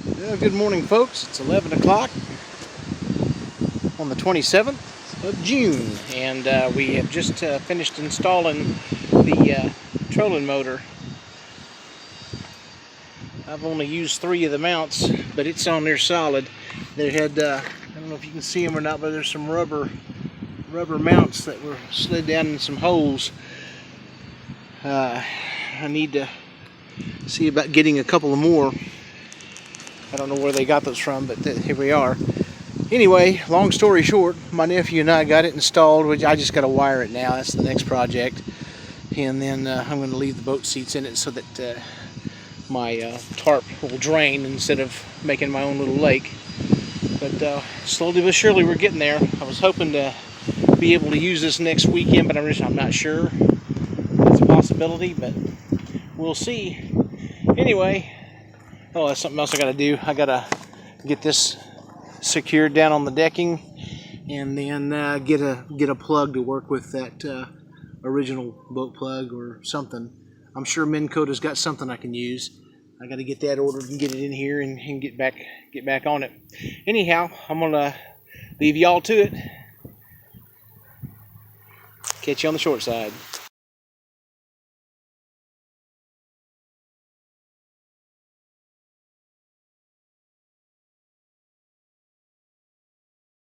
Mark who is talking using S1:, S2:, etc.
S1: Well, good morning, folks. It's 11 o'clock on the 27th of June, and we have just finished installing the trolling motor. I've only used 3 of the mounts, but it's on there solid. They had, I don't know if you can see them or not, but there's some rubber mounts that were slid down in some holes. I need to see about getting a couple of more. I don't know where they got those from, but here we are. Anyway, long story short, my nephew and I got it installed, which I just got to wire it now. That's the next project. And then I'm going to leave the boat seats in it so that my tarp will drain instead of making my own little lake. But slowly but surely we're getting there. I was hoping to be able to use this next weekend, but I'm not sure. It's a possibility, but we'll see. Anyway, oh, that's something else I got to do. I got to get this secured down on the decking, and then get a plug to work with that original boat plug or something. I'm sure Merica's got something I can use. I got to get that ordered and get it in here and get back on it. Anyhow, I'm gonna leave y'all to it. Catch you on the short side.